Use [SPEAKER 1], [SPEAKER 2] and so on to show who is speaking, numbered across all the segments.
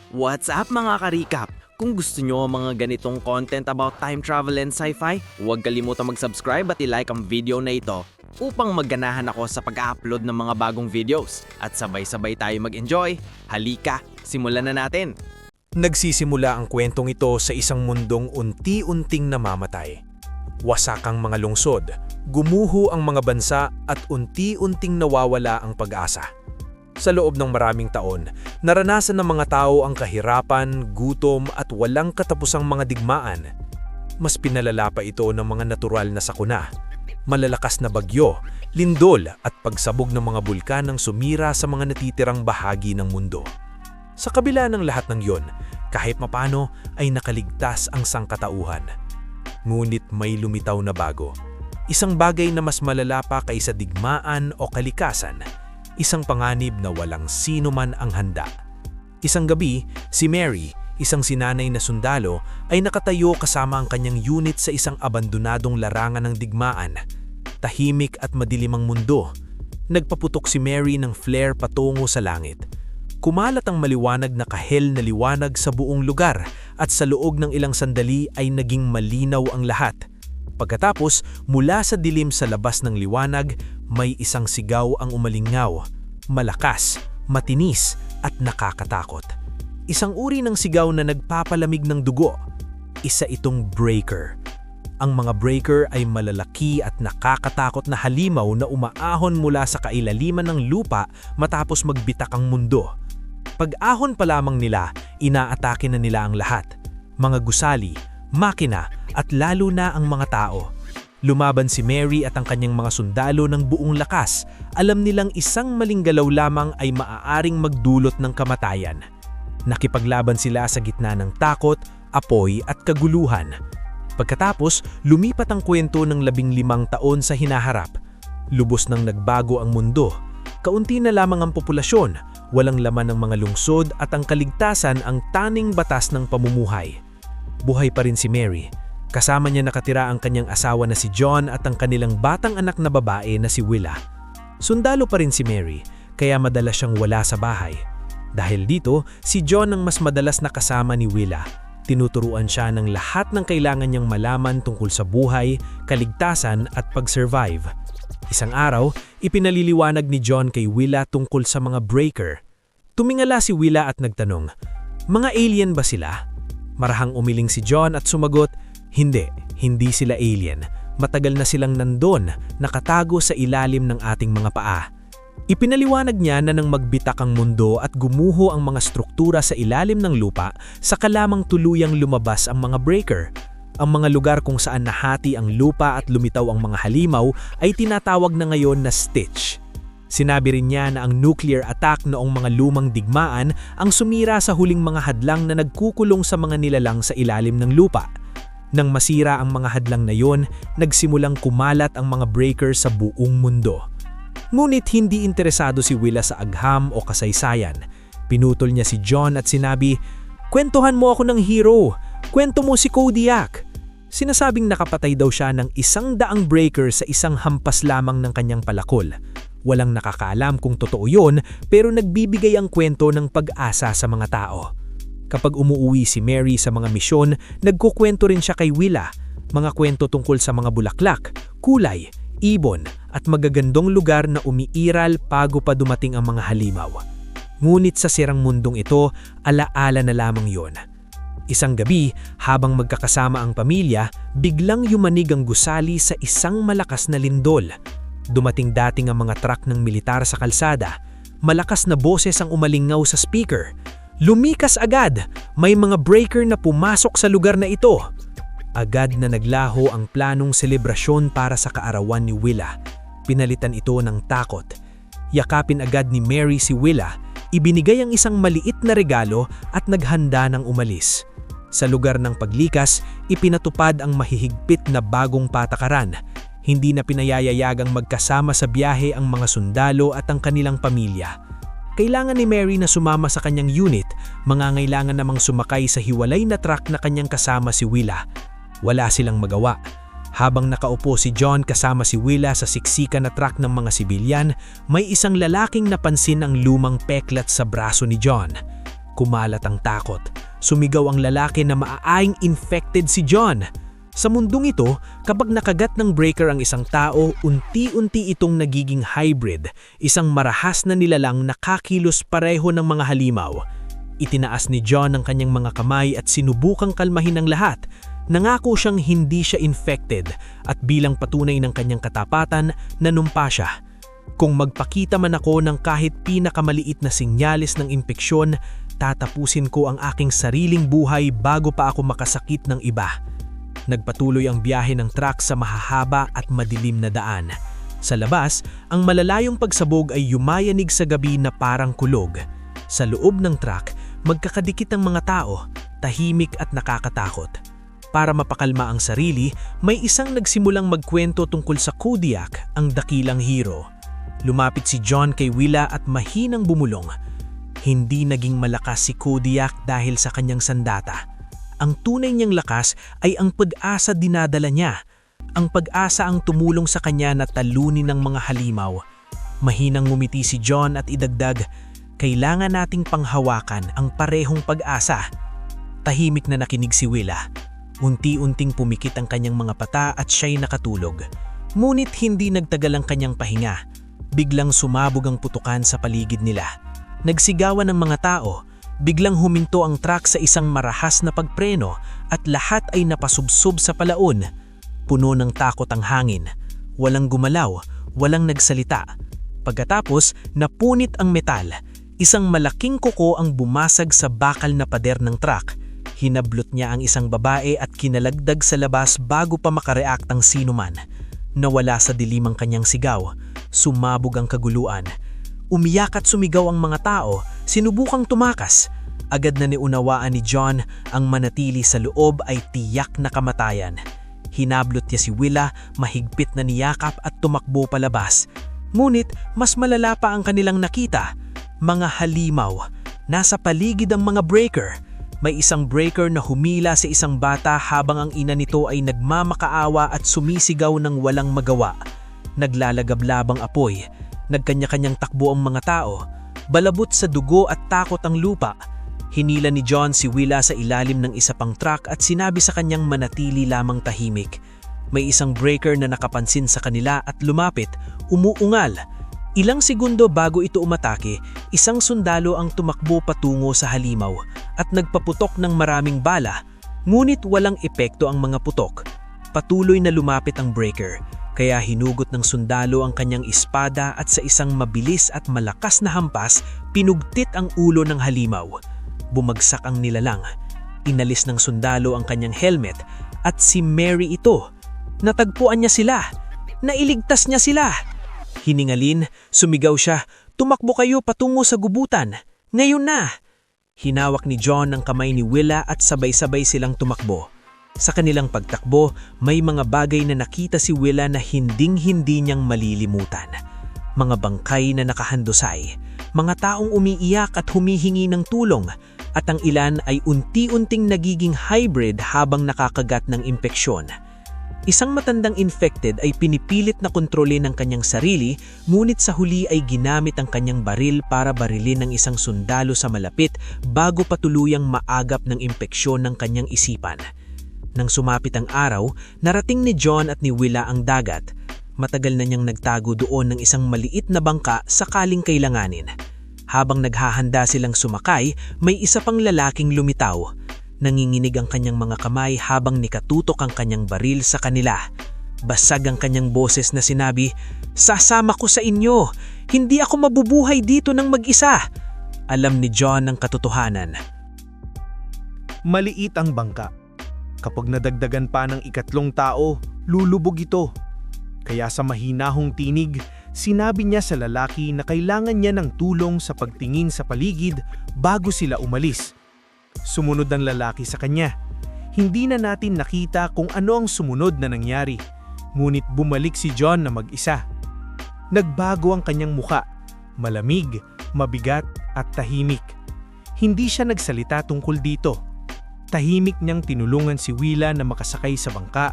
[SPEAKER 1] What's up mga ka-recap? Kung gusto nyo ang mga ganitong content about time travel and sci-fi, huwag kalimutang mag-subscribe at i-like ang video na ito upang magganahan ako sa pag-upload ng mga bagong videos at sabay-sabay tayo mag-enjoy. Halika, simulan na natin!
[SPEAKER 2] Nagsisimula ang kwentong ito sa isang mundong unti-unting namamatay. Wasak ang mga lungsod, gumuho ang mga bansa at unti-unting nawawala ang pag-asa. Sa loob ng maraming taon, naranasan ng mga tao ang kahirapan, gutom at walang katapusang mga digmaan. Mas pinalala pa ito ng mga natural na sakuna, malalakas na bagyo, lindol at pagsabog ng mga bulkan ang sumira sa mga natitirang bahagi ng mundo. Sa kabila ng lahat ng yon, kahit mapano ay nakaligtas ang sangkatauhan. Ngunit may lumitaw na bago. Isang bagay na mas malala pa kaysa digmaan o kalikasan. Isang panganib na walang sino man ang handa. Isang gabi, si Mary, isang sinanay na sundalo, ay nakatayo kasama ang kanyang unit sa isang abandonadong larangan ng digmaan. Tahimik at madilim ang mundo. Nagpaputok si Mary ng flare patungo sa langit. Kumalat ang maliwanag na kahel na liwanag sa buong lugar at sa loob ng ilang sandali ay naging malinaw ang lahat. Pagkatapos, mula sa dilim sa labas ng liwanag, may isang sigaw ang umalingaw, malakas, matinis at nakakatakot. Isang uri ng sigaw na nagpapalamig ng dugo. Isa itong breaker. Ang mga breaker ay malalaki at nakakatakot na halimaw na umaahon mula sa kailaliman ng lupa matapos magbitak ang mundo. Pag-ahon pa lamang nila, inaatake na nila ang lahat. Mga gusali, makina at lalo na ang mga tao. Lumaban si Mary at ang kanyang mga sundalo ng buong lakas. Alam nilang isang maling galaw lamang ay maaaring magdulot ng kamatayan. Nakipaglaban sila sa gitna ng takot, apoy at kaguluhan. Pagkatapos, lumipat ang kwento ng 15 taon sa hinaharap. Lubos nang nagbago ang mundo. Kaunti na lamang ang populasyon, walang laman ng mga lungsod at ang kaligtasan ang taning batas ng pamumuhay. Buhay pa rin si Mary. Kasama niya nakatira ang kanyang asawa na si John at ang kanilang batang anak na babae na si Willa. Sundalo pa rin si Mary, kaya madalas siyang wala sa bahay. Dahil dito, si John ang mas madalas na kasama ni Willa. Tinuturuan siya ng lahat ng kailangan niyang malaman tungkol sa buhay, kaligtasan at pag-survive. Isang araw, ipinaliliwanag ni John kay Willa tungkol sa mga breaker. Tumingala si Willa at nagtanong, "Mga alien ba sila?" Marahang umiling si John at sumagot, Hindi sila alien. Matagal na silang nandun, nakatago sa ilalim ng ating mga paa. Ipinaliwanag niya na nang magbitak ang mundo at gumuho ang mga struktura sa ilalim ng lupa, saka lamang tuluyang lumabas ang mga breaker. Ang mga lugar kung saan nahati ang lupa at lumitaw ang mga halimaw ay tinatawag na ngayon na Stitch. Sinabi rin niya na ang nuclear attack noong mga lumang digmaan ang sumira sa huling mga hadlang na nagkukulong sa mga nilalang sa ilalim ng lupa. Nang masira ang mga hadlang na yon, nagsimulang kumalat ang mga breaker sa buong mundo. Ngunit hindi interesado si Willa sa agham o kasaysayan. Pinutol niya si John at sinabi, "Kwentuhan mo ako ng hero. Kwento mo si Kodiak." Sinasabing nakapatay daw siya ng 100 breaker sa isang hampas lamang ng kanyang palakol. Walang nakakaalam kung totoo yon, pero nagbibigay ang kwento ng pag-asa sa mga tao. Kapag umuuwi si Mary sa mga misyon, nagkukwento rin siya kay Willa. Mga kwento tungkol sa mga bulaklak, kulay, ibon at magagandong lugar na umiiral bago pa dumating ang mga halimaw. Ngunit sa sirang mundong ito, alaala na lamang yon. Isang gabi, habang magkakasama ang pamilya, biglang yumanig ang gusali sa isang malakas na lindol. Dumating dating ang mga truck ng militar sa kalsada. Malakas na boses ang umalingaw sa speaker. Lumikas agad! May mga breaker na pumasok sa lugar na ito. Agad na naglaho ang planong selebrasyon para sa kaarawan ni Willa. Pinalitan ito ng takot. Yakapin agad ni Mary si Willa, ibinigay ang isang maliit na regalo at naghanda ng umalis. Sa lugar ng paglikas, ipinatupad ang mahihigpit na bagong patakaran. Hindi na pinayayayagang magkasama sa biyahe ang mga sundalo at ang kanilang pamilya. Kailangan ni Mary na sumama sa kanyang unit, mangangailangan namang sumakay sa hiwalay na truck na kanyang kasama si Willa. Wala silang magawa. Habang nakaupo si John kasama si Willa sa siksikan na truck ng mga sibilyan, may isang lalaking napansin ang lumang peklat sa braso ni John. Kumalat ang takot. Sumigaw ang lalaki na maaaring infected si John. Sa mundong ito, kapag nakagat ng breaker ang isang tao, unti-unti itong nagiging hybrid, isang marahas na nilalang nakakilos pareho ng mga halimaw. Itinaas ni John ang kanyang mga kamay at sinubukang kalmahin ang lahat. Nangako siyang hindi siya infected at bilang patunay ng kanyang katapatan, nanumpa siya. Kung magpakita man ako ng kahit pinakamaliit na senyales ng impeksyon, tatapusin ko ang aking sariling buhay bago pa ako makasakit ng iba. Nagpatuloy ang biyahe ng truck sa mahahaba at madilim na daan. Sa labas, ang malalayong pagsabog ay yumayanig sa gabi na parang kulog. Sa loob ng truck, magkakadikit ang mga tao, tahimik at nakakatakot. Para mapakalma ang sarili, may isang nagsimulang magkwento tungkol sa Kodiak, ang dakilang hero. Lumapit si John kay Willa at mahinang bumulong. Hindi naging malakas si Kodiak dahil sa kanyang sandata. Ang tunay niyang lakas ay ang pag-asa dinadala niya. Ang pag-asa ang tumulong sa kanya na talunin ng mga halimaw. Mahinang ngumiti si John at idagdag, kailangan nating panghawakan ang parehong pag-asa. Tahimik na nakinig si Willa. Unti-unting pumikit ang kanyang mga pata at siya'y nakatulog. Ngunit hindi nagtagal ang kanyang pahinga. Biglang sumabog ang putukan sa paligid nila. Nagsigawan ng mga tao. Biglang huminto ang truck sa isang marahas na pagpreno at lahat ay napasubsob sa palaon. Puno ng takot ang hangin. Walang gumalaw, walang nagsalita. Pagkatapos, napunit ang metal. Isang malaking kuko ang bumasag sa bakal na pader ng truck. Hinablot niya ang isang babae at kinalagdag sa labas bago pa makareact ang sinuman. Nawala sa dilim ang kanyang sigaw. Sumabog ang kaguluan. Umiyak at sumigaw ang mga tao, sinubukang tumakas. Agad na niunawaan ni John ang manatili sa loob ay tiyak na kamatayan. Hinablot niya si Willa, mahigpit na niyakap at tumakbo palabas. Ngunit mas malala pa ang kanilang nakita. Mga halimaw. Nasa paligid ang mga breaker. May isang breaker na humila sa isang bata habang ang ina nito ay nagmamakaawa at sumisigaw ng walang magawa. Naglalagablabang apoy. Nagkanya-kanyang takbo ang mga tao. Balabot sa dugo at takot ang lupa. Hinila ni John si Willa sa ilalim ng isa pang truck at sinabi sa kanyang manatili lamang tahimik. May isang breaker na nakapansin sa kanila at lumapit, umuungal. Ilang segundo bago ito umatake, isang sundalo ang tumakbo patungo sa halimaw at nagpaputok ng maraming bala, ngunit walang epekto ang mga putok. Patuloy na lumapit ang breaker. Kaya hinugot ng sundalo ang kanyang espada at sa isang mabilis at malakas na hampas, pinugtit ang ulo ng halimaw. Bumagsak ang nilalang. Inalis ng sundalo ang kanyang helmet at si Mary ito. Natagpuan niya sila. Nailigtas niya sila. Hiningalin, sumigaw siya, tumakbo kayo patungo sa gubutan. Ngayon na! Hinawak ni John ang kamay ni Willa at sabay-sabay silang tumakbo. Sa kanilang pagtakbo, may mga bagay na nakita si Willa na hinding-hindi niyang malilimutan. Mga bangkay na nakahandusay, mga taong umiiyak at humihingi ng tulong, at ang ilan ay unti-unting nagiging hybrid habang nakakagat ng impeksyon. Isang matandang infected ay pinipilit na kontrolin ang kanyang sarili, ngunit sa huli ay ginamit ang kanyang baril para barilin ng isang sundalo sa malapit bago patuluyang maagap ng impeksyon ng kanyang isipan. Nang sumapit ang araw, narating ni John at ni Willa ang dagat. Matagal na niyang nagtago doon ng isang maliit na bangka sakaling kailanganin. Habang naghahanda silang sumakay, may isa pang lalaking lumitaw. Nanginginig ang kanyang mga kamay habang nikatutok ang kanyang baril sa kanila. Basag ang kanyang boses na sinabi, "Sasama ko sa inyo! Hindi ako mabubuhay dito ng mag-isa!" Alam ni John ang katotohanan.
[SPEAKER 3] Maliit ang bangka. Kapag nadagdagan pa ng ikatlong tao, lulubog ito. Kaya sa mahinahong tinig, sinabi niya sa lalaki na kailangan niya ng tulong sa pagtingin sa paligid bago sila umalis. Sumunod ang lalaki sa kanya. Hindi na natin nakita kung ano ang sumunod na nangyari, ngunit bumalik si John na mag-isa. Nagbago ang kanyang muka, malamig, mabigat at tahimik. Hindi siya nagsalita tungkol dito. Tahimik niyang tinulungan si Willa na makasakay sa bangka,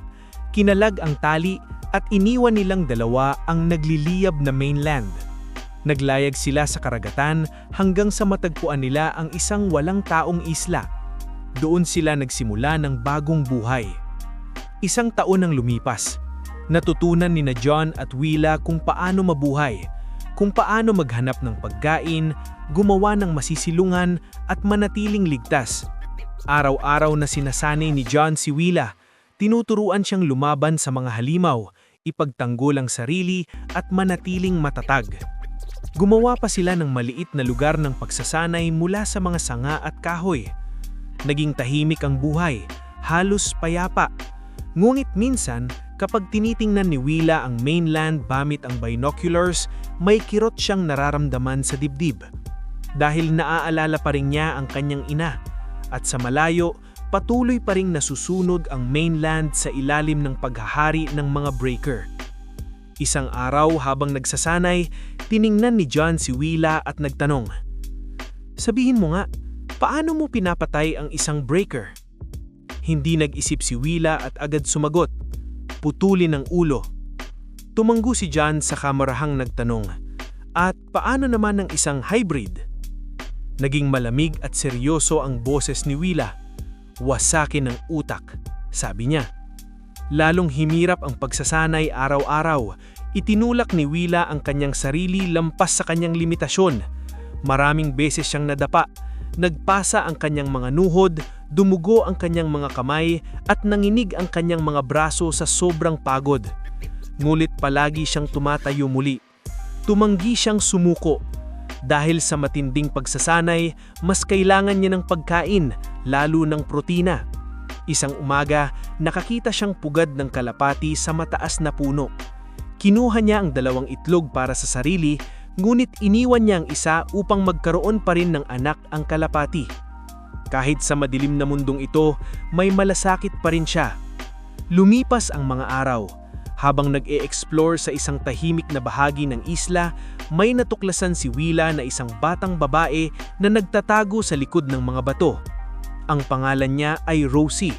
[SPEAKER 3] kinalag ang tali at iniwan nilang dalawa ang nagliliyab na mainland. Naglayag sila sa karagatan hanggang sa matagpuan nila ang isang walang taong isla. Doon sila nagsimula ng bagong buhay. Isang taon ang lumipas. Natutunan ni John at Willa kung paano mabuhay, kung paano maghanap ng pagkain, gumawa ng masisilungan at manatiling ligtas. Araw-araw na sinasanay ni John si Willa, tinuturuan siyang lumaban sa mga halimaw, ipagtanggol ang sarili at manatiling matatag. Gumawa pa sila ng maliit na lugar ng pagsasanay mula sa mga sanga at kahoy. Naging tahimik ang buhay, halos payapa. Ngunit minsan, kapag tinitingnan ni Willa ang mainland gamit ang binoculars, may kirot siyang nararamdaman sa dibdib. Dahil naaalala pa rin niya ang kanyang ina, at sa malayo, patuloy pa ring nasusunog ang mainland sa ilalim ng paghahari ng mga breaker. Isang araw habang nagsasanay, tiningnan ni John si Willa at nagtanong, "Sabihin mo nga, paano mo pinapatay ang isang breaker?" Hindi nag-isip si Willa at agad sumagot, "Putulin ang ulo." Tumanggo si John sa kamarahang nagtanong, "At paano naman ang isang hybrid?" Naging malamig at seryoso ang boses ni Willa. "Wasakin ang utak," sabi niya. Lalong himirap ang pagsasanay araw-araw. Itinulak ni Willa ang kanyang sarili lampas sa kanyang limitasyon. Maraming beses siyang nadapa, nagpasa ang kanyang mga nuhod, dumugo ang kanyang mga kamay at nanginig ang kanyang mga braso sa sobrang pagod. Ngulit palagi siyang tumatayo muli. Tumanggi siyang sumuko. Dahil sa matinding pagsasanay, mas kailangan niya ng pagkain, lalo ng protina. Isang umaga, nakakita siyang pugad ng kalapati sa mataas na puno. Kinuha niya ang 2 itlog para sa sarili, ngunit iniwan niya ang isa upang magkaroon pa rin ng anak ang kalapati. Kahit sa madilim na mundong ito, may malasakit pa rin siya. Lumipas ang mga araw. Habang nag-e-explore sa isang tahimik na bahagi ng isla, may natuklasan si Willa na isang batang babae na nagtatago sa likod ng mga bato. Ang pangalan niya ay Rosie.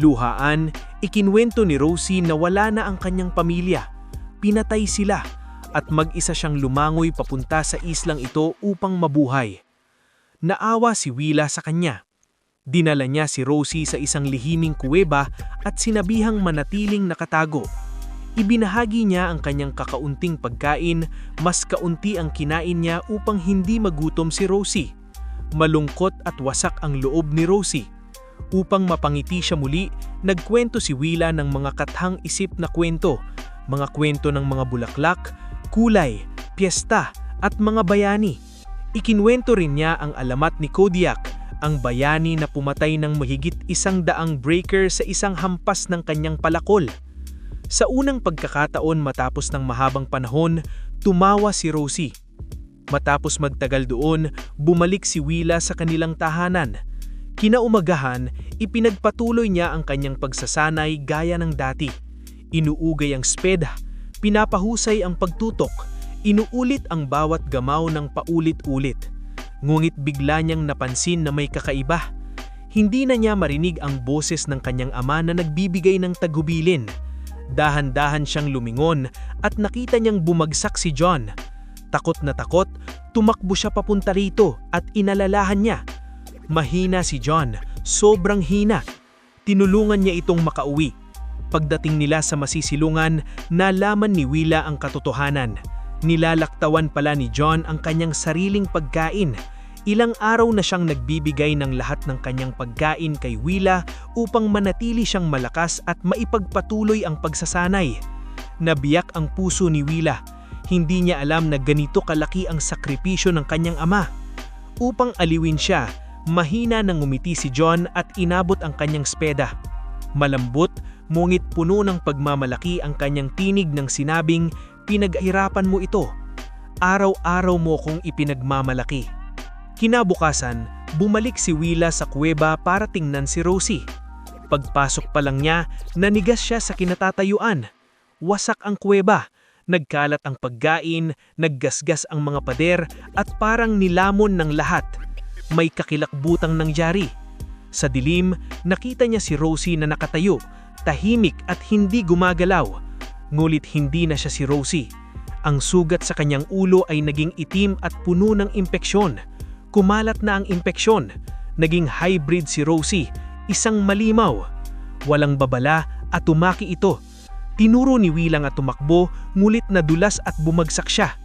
[SPEAKER 3] Luhaan, ikinwento ni Rosie na wala na ang kanyang pamilya. Pinatay sila at mag-isa siyang lumangoy papunta sa islang ito upang mabuhay. Naawa si Willa sa kanya. Dinala niya si Rosie sa isang lihiming kuweba at sinabihang manatiling nakatago. Ibinahagi niya ang kanyang kakaunting pagkain, mas kaunti ang kinain niya upang hindi magutom si Rosie. Malungkot at wasak ang loob ni Rosie. Upang mapangiti siya muli, nagkwento si Willa ng mga kathang-isip na kwento, mga kwento ng mga bulaklak, kulay, piyesta at mga bayani. Ikinwento rin niya ang alamat ni Kodiak, ang bayani na pumatay ng mahigit 100 breaker sa isang hampas ng kanyang palakol. Sa unang pagkakataon matapos ng mahabang panahon, tumawa si Rosie. Matapos magtagal doon, bumalik si Willa sa kanilang tahanan. Kinaumagahan, ipinagpatuloy niya ang kanyang pagsasanay gaya ng dati. Inuugay ang speda, pinapahusay ang pagtutok, inuulit ang bawat gamaw ng paulit-ulit. Ngunit bigla niyang napansin na may kakaiba. Hindi na niya marinig ang boses ng kanyang ama na nagbibigay ng tagubilin. Dahan-dahan siyang lumingon at nakita niyang bumagsak si John. Takot na takot, tumakbo siya papunta rito at inalalahan niya. Mahina si John, sobrang hina. Tinulungan niya itong makauwi. Pagdating nila sa masisilungan, nalaman ni Willa ang katotohanan. Nilalaktawan pala ni John ang kanyang sariling pagkain. Ilang araw na siyang nagbibigay ng lahat ng kanyang pagkain kay Willa upang manatili siyang malakas at maipagpatuloy ang pagsasanay. Nabiyak ang puso ni Willa. Hindi niya alam na ganito kalaki ang sakripisyo ng kanyang ama. Upang aliwin siya, mahina nang ngumiti si John at inabot ang kanyang speda. Malambot, ngunit puno ng pagmamalaki ang kanyang tinig ng sinabing, "Pinaghirapan mo ito. Araw-araw mo kong ipinagmamalaki." Kinabukasan, bumalik si Willa sa kuweba para tingnan si Rosie. Pagpasok pa lang niya, nanigas siya sa kinatatayuan. Wasak ang kuweba. Nagkalat ang pagkain, naggasgas ang mga pader at parang nilamon ng lahat. May kakilakbutang nangyari. Sa dilim, nakita niya si Rosie na nakatayo, tahimik at hindi gumagalaw. Ngulit hindi na siya si Rosie. Ang sugat sa kanyang ulo ay naging itim at puno ng impeksyon. Kumalat na ang impeksyon. Naging hybrid si Rosie, isang malimaw. Walang babala at tumaki ito. Tinuro ni Will at tumakbo, ngulit nadulas at bumagsak siya.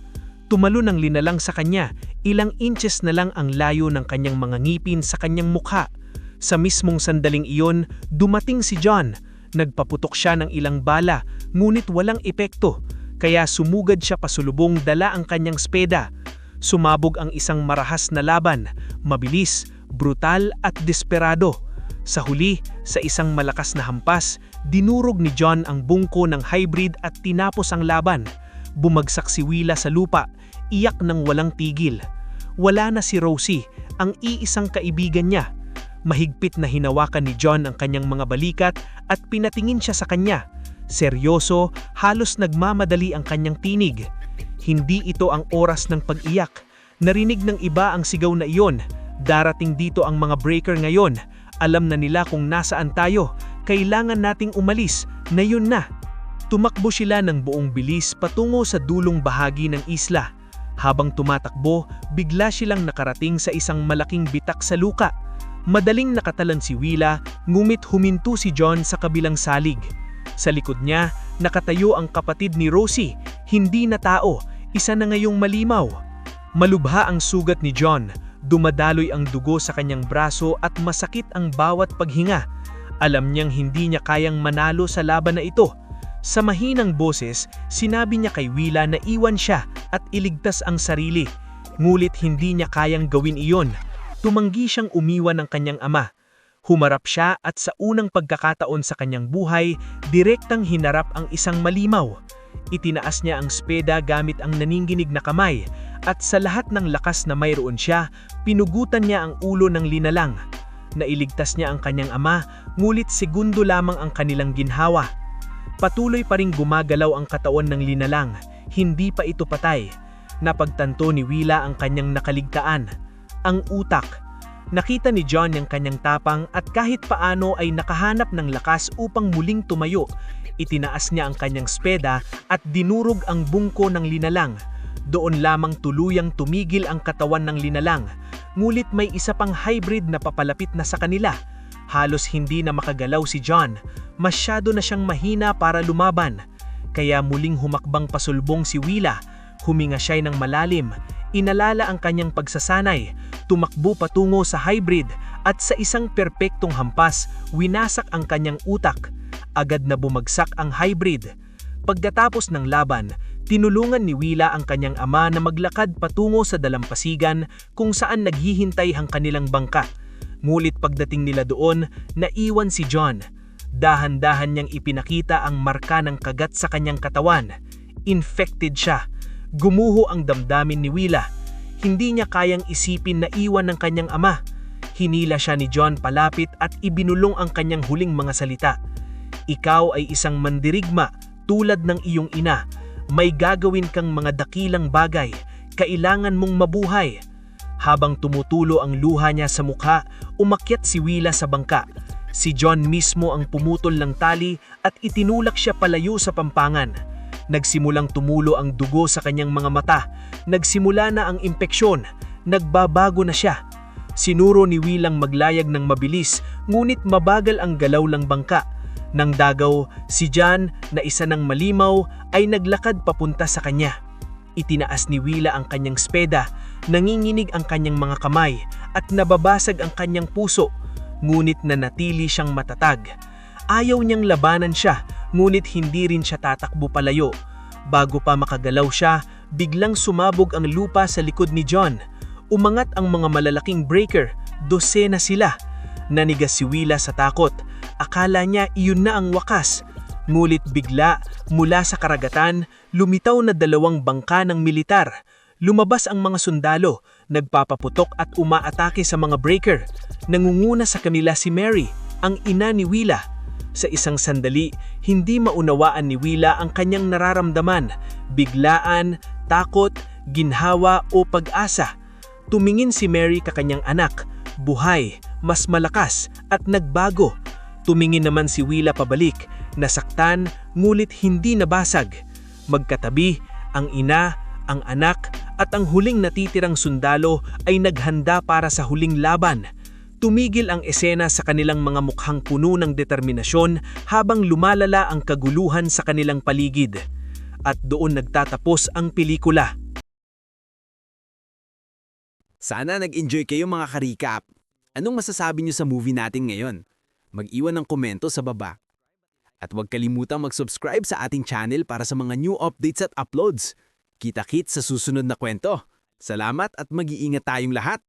[SPEAKER 3] Tumalo ng linalang sa kanya, ilang inches na lang ang layo ng kanyang mga ngipin sa kanyang mukha. Sa mismong sandaling iyon, dumating si John. Nagpaputok siya ng ilang bala, ngunit walang epekto. Kaya sumugad siya pasulubong, dala ang kanyang speda. Sumabog ang isang marahas na laban, mabilis, brutal at desperado. Sa huli, sa isang malakas na hampas, dinurog ni John ang bungko ng hybrid at tinapos ang laban. Bumagsak si Willa sa lupa, iyak ng walang tigil. Wala na si Rosie, ang iisang kaibigan niya. Mahigpit na hinawakan ni John ang kanyang mga balikat at pinatingin siya sa kanya. Seryoso, halos nagmamadali ang kanyang tinig. Hindi ito ang oras ng pag-iyak. Narinig ng iba ang sigaw na iyon. Darating dito ang mga breaker ngayon. Alam na nila kung nasaan tayo. Kailangan nating umalis. Na yun na. Tumakbo sila ng buong bilis patungo sa dulong bahagi ng isla. Habang tumatakbo, bigla silang nakarating sa isang malaking bitak sa luka. Madaling nakatalan si Willa, ngumit huminto si John sa kabilang salig. Sa likod niya, nakatayo ang kapatid ni Rosie, hindi na tao, isa na ngayong malimaw. Malubha ang sugat ni John, dumadaloy ang dugo sa kanyang braso at masakit ang bawat paghinga. Alam niyang hindi niya kayang manalo sa laban na ito. Sa mahinang boses, sinabi niya kay Willa na iwan siya at iligtas ang sarili. Ngulit hindi niya kayang gawin iyon. Tumanggi siyang umiwan ng kanyang ama. Humarap siya at sa unang pagkakataon sa kanyang buhay, direktang hinarap ang isang malimaw. Itinaas niya ang speda gamit ang naninginig na kamay at sa lahat ng lakas na mayroon siya, pinugutan niya ang ulo ng linalang. Nailigtas niya ang kanyang ama, ngulit segundo lamang ang kanilang ginhawa. Patuloy pa ring gumagalaw ang katawan ng linalang, hindi pa ito patay. Napagtanto ni Willa ang kanyang nakaligtaan, ang utak. Nakita ni John ang kanyang tapang at kahit paano ay nakahanap ng lakas upang muling tumayo. Itinaas niya ang kanyang speda at dinurog ang bungko ng linalang. Doon lamang tuluyang tumigil ang katawan ng linalang. Ngulit may isa pang hybrid na papalapit na sa kanila. Halos hindi na makagalaw si John. Masyado na siyang mahina para lumaban. Kaya muling humakbang pasulbong si Willa. Huminga siya ng malalim. Inalala ang kanyang pagsasanay. Tumakbo patungo sa hybrid at sa isang perpektong hampas, winasak ang kanyang utak. Agad na bumagsak ang hybrid. Pagkatapos ng laban, tinulungan ni Willa ang kanyang ama na maglakad patungo sa dalampasigan kung saan naghihintay ang kanilang bangka. Ngulit pagdating nila doon, naiwan si John. Dahan-dahan niyang ipinakita ang marka ng kagat sa kanyang katawan. Infected siya. Gumuho ang damdamin ni Willa. Hindi niya kayang isipin na iwan ng kanyang ama. Hinila siya ni John palapit at ibinulong ang kanyang huling mga salita. Ikaw ay isang mandirigma tulad ng iyong ina. May gagawin kang mga dakilang bagay. Kailangan mong mabuhay. Habang tumutulo ang luha niya sa mukha, umakyat si Willa sa bangka. Si John mismo ang pumutol ng tali at itinulak siya palayo sa pampangan. Nagsimulang tumulo ang dugo sa kanyang mga mata. Nagsimula na ang impeksyon. Nagbabago na siya. Sinuro ni Willang maglayag ng mabilis, ngunit mabagal ang galaw ng bangka. Nang dagaw, si John, na isa ng malimaw, ay naglakad papunta sa kanya. Itinaas ni Willa ang kanyang speda, nanginginig ang kanyang mga kamay, at nababasag ang kanyang puso. Ngunit nanatili siyang matatag. Ayaw niyang labanan siya, ngunit hindi rin siya tatakbo palayo. Bago pa makagalaw siya, biglang sumabog ang lupa sa likod ni John. Umangat ang mga malalaking breaker, 12 sila. Nanigas si Willa sa takot. Akala niya iyon na ang wakas. Ngulit bigla, mula sa karagatan, lumitaw na 2 bangka ng militar. Lumabas ang mga sundalo, nagpapaputok at umaatake sa mga breaker. Nangunguna sa kanila si Mary, ang ina ni Willa. Sa isang sandali, hindi maunawaan ni Willa ang kanyang nararamdaman, biglaan, takot, ginhawa o pag-asa. Tumingin si Mary ka kanyang anak, buhay, mas malakas at nagbago. Tumingin naman si Willa pabalik, nasaktan, ngulit hindi nabasag. Magkatabi,
[SPEAKER 2] Ang ina, ang anak, at ang huling natitirang sundalo ay naghanda para sa huling laban. Tumigil ang esena sa kanilang mga mukhang puno ng determinasyon habang lumalala ang kaguluhan sa kanilang paligid. At doon nagtatapos ang pelikula.
[SPEAKER 1] Sana nag-enjoy kayo mga ka-recap. Anong masasabi niyo sa movie natin ngayon? Mag-iwan ng komento sa baba. At huwag kalimutang mag-subscribe sa ating channel para sa mga new updates at uploads. Kita-kits sa susunod na kwento. Salamat at mag-iingat tayong lahat!